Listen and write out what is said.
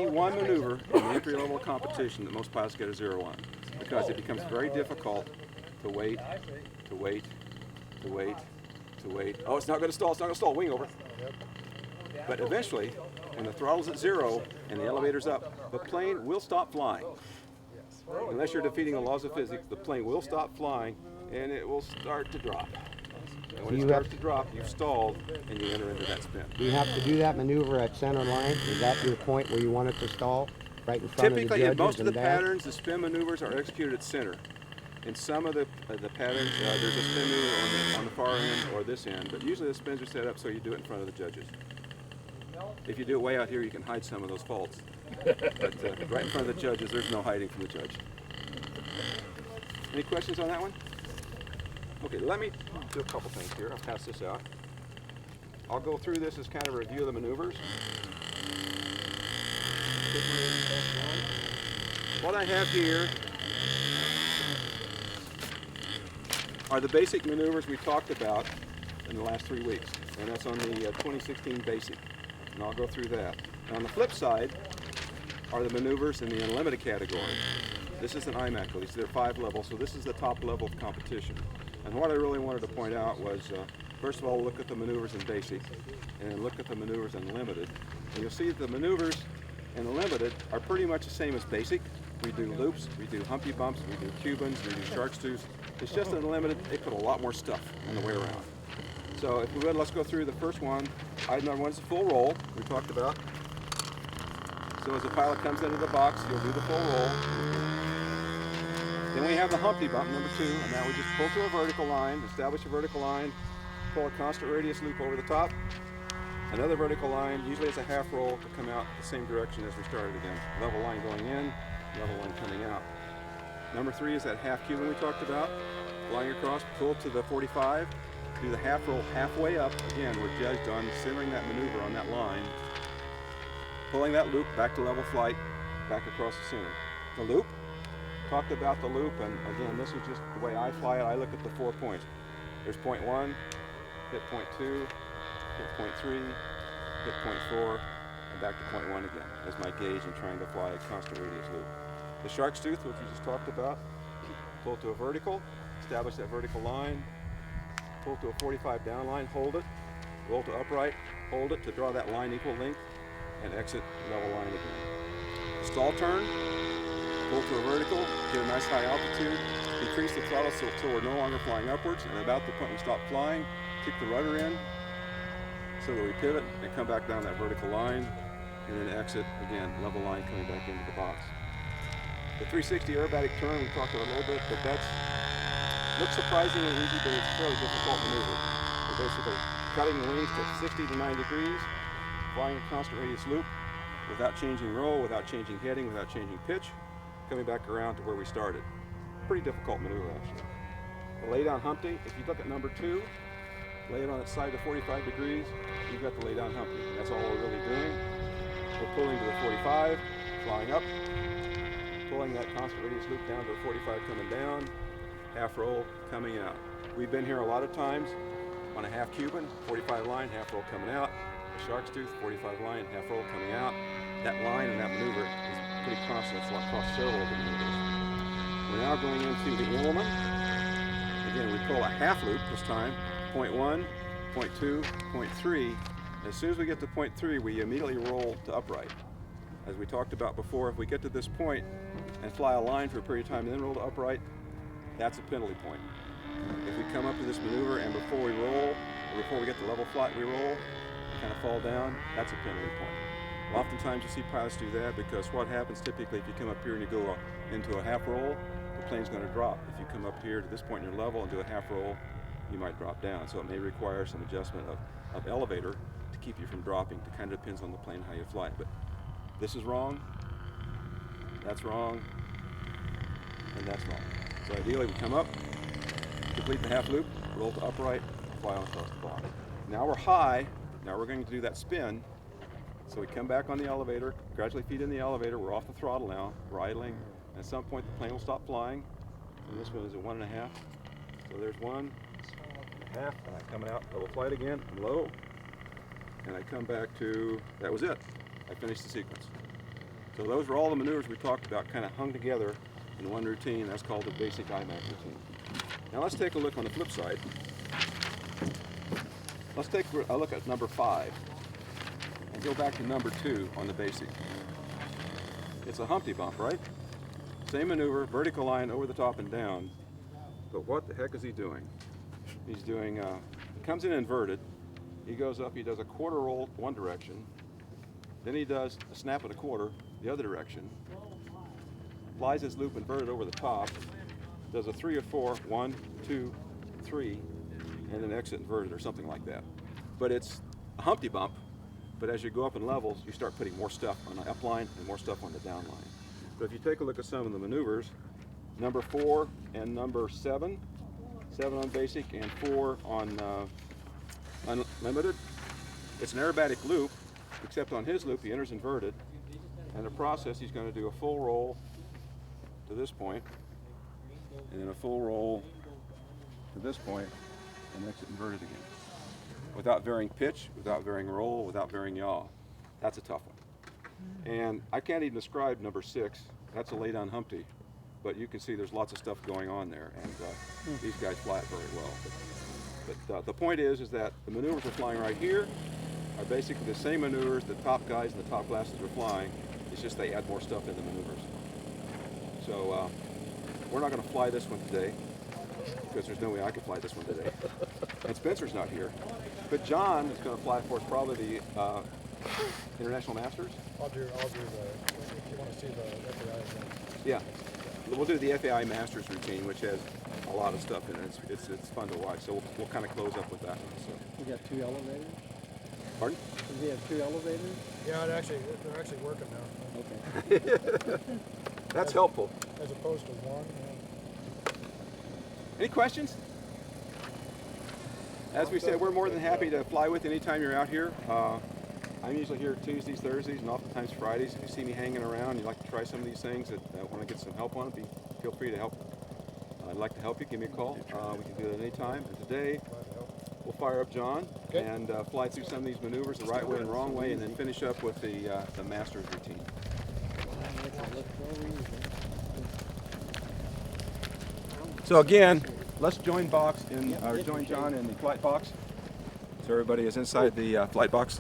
only one maneuver in the entry-level competition that most pilots get a 0 on, because it becomes very difficult to wait, to wait, to wait, to wait. Oh, it's not going to stall, it's not going to stall, wing over. But eventually, when the throttle's at 0 and the elevator's up, the plane will stop flying. Unless you're defeating the laws of physics, the plane will stop flying and it will start to drop. And when it starts to drop, you've stalled and you enter into that spin. Do you have to do that maneuver at center line? Is that your point where you want it to stall? Right in front of the judges? Typically, in most of the patterns, the spin maneuvers are executed at center. In some of the patterns, there's a spin maneuver on the far end or this end, but usually the spins are set up so you do it in front of the judges. If you do it way out here, you can hide some of those faults. But right in front of the judges, there's no hiding from the judge. Any questions on that one? Okay, let me do a couple things here. I'll pass this out. I'll go through this as kind of a review of the maneuvers. What I have here are the basic maneuvers we talked about in the last 3 weeks, and that's on the 2016 basic, and I'll go through that. And on the flip side are the maneuvers in the unlimited category. This is an IMAC, these are 5 levels, so this is the top level of competition. And what I really wanted to point out was, first of all, look at the maneuvers in basic, and then look at the maneuvers in limited. And you'll see that the maneuvers in the limited are pretty much the same as basic. We do loops, we do humpy bumps, we do Cubans, we do shark stews. It's just in limited, they put a lot more stuff on the way around. So if we would, let's go through the first one. Item number 1 is the full roll, we talked about. So as the pilot comes into the box, you'll do the full roll. Then we have the humpy bump, number 2, and now we just pull to a vertical line, establish a vertical line, pull a constant radius loop over the top, another vertical line, usually it's a half roll to come out the same direction as we started again. Level line going in, level line coming out. Number 3 is that half Cuban we talked about, flying across, pull to the 45, do the half roll halfway up. Again, we're judged on centering that maneuver on that line, pulling that loop back to level flight, back across the center. The loop, talked about the loop, and again, this is just the way I fly it. I look at the 4 points. There's point 1, hit point 2, hit point 3, hit point 4, and back to point 1 again as my gauge in trying to fly a constant radius loop. The shark's tooth, which we just talked about, pull to a vertical, establish that vertical line, pull to a 45 down line, hold it, roll to upright, hold it to draw that line equal length, and exit level line again. Stall turn, pull to a vertical, get a nice high altitude, increase the throttle so we're no longer flying upwards, and about the point we stop flying, kick the rudder in so that we pivot and come back down that vertical line, and then exit again, level line coming back into the box. The 360 aerobatic turn we talked about a little bit, but that's looks surprisingly easy, but it's a fairly difficult maneuver. We're basically cutting the wings to 60 to 90 degrees, flying a constant radius loop without changing roll, without changing heading, without changing pitch, coming back around to where we started. Pretty difficult maneuver actually. The lay down humpty, if you look at number 2, lay it on its side to 45 degrees, you've got the lay down humpty. That's all we're really doing. We're pulling to the 45, flying up, pulling that constant radius loop down to the 45 coming down, half roll coming out. We've been here a lot of times on a half Cuban, 45 line, half roll coming out, a shark's tooth, 45 line, half roll coming out. That line and that maneuver is pretty constant. It's across several of the maneuvers. We're now going into the element. Again, we pull a half loop this time, point 1, point 2, point 3. As soon as we get to point 3, we immediately roll to upright. As we talked about before, if we get to this point and fly a line for a period of time and then roll to upright, that's a penalty point. If we come up to this maneuver and before we roll, or before we get to level flight we roll, kind of fall down, that's a penalty point. Oftentimes you see pilots do that because what happens typically if you come up here and you go into a half roll, the plane's going to drop. If you come up here to this point in your level and do a half roll, you might drop down. So it may require some adjustment of elevator to keep you from dropping. It kind of depends on the plane how you fly. But this is wrong, that's wrong, and that's wrong. So ideally we come up, complete the half loop, roll to upright, fly on across the bottom. Now we're high, now we're going to do that spin. So we come back on the elevator, gradually feed in the elevator, we're off the throttle now, we're idling. At some point the plane will stop flying, and this one is at 1.5. So there's 1.5, and I'm coming out, level flight again, I'm low, and I come back to, that was it. I finished the sequence. So those are all the maneuvers we talked about, kind of hung together in one routine. That's called the basic IMAC routine. Now let's take a look on the flip side. Let's take a look at number 5 and go back to number 2 on the basic. It's a Humpty bump, right? Same maneuver, vertical line over the top and down. But what the heck is he doing? He's doing, he comes in inverted. He goes up, he does a quarter roll one direction. Then he does a snap at a quarter the other direction. Flies his loop inverted over the top. Does a 3 or 4, 1, 2, 3, and then exit inverted or something like that. But it's a Humpty bump, but as you go up in levels, you start putting more stuff on the up line and more stuff on the down line. But if you take a look at some of the maneuvers, number 4 and number 7, 7 on basic and 4 on unlimited, it's an aerobatic loop, except on his loop he enters inverted, and in the process he's going to do a full roll to this point, and then a full roll to this point, and exit inverted again. Without varying pitch, without varying roll, without varying yaw. That's a tough one. And I can't even describe number 6. That's a lay down Humpty, but you can see there's lots of stuff going on there, and these guys fly it very well. But the point is that the maneuvers we're flying right here are basically the same maneuvers the top guys and the top classes are flying. It's just they add more stuff in the maneuvers. So we're not going to fly this one today, because there's no way I could fly this one today. And Spencer's not here. But John is going to fly for us probably the International Masters. I'll do the, if you want to see the FAI thing. Yeah. We'll do the FAI Masters routine, which has a lot of stuff in it. It's fun to watch. So we'll kind of close up with that one. So. We got 2 elevators? Pardon? Does he have 2 elevators? Yeah, they're actually working now. Okay. That's helpful. As opposed to one. Any questions? As we said, we're more than happy to fly with anytime you're out here. I'm usually here Tuesdays, Thursdays, and oftentimes Fridays. If you see me hanging around, you'd like to try some of these things that want to get some help on it, feel free to help. I'd like to help you. Give me a call. We can do it anytime. And today, we'll fire up John and fly through some of these maneuvers the right way and wrong way, and then finish up with the Masters routine. So again, let's join John in the flight box. So everybody is inside the flight box.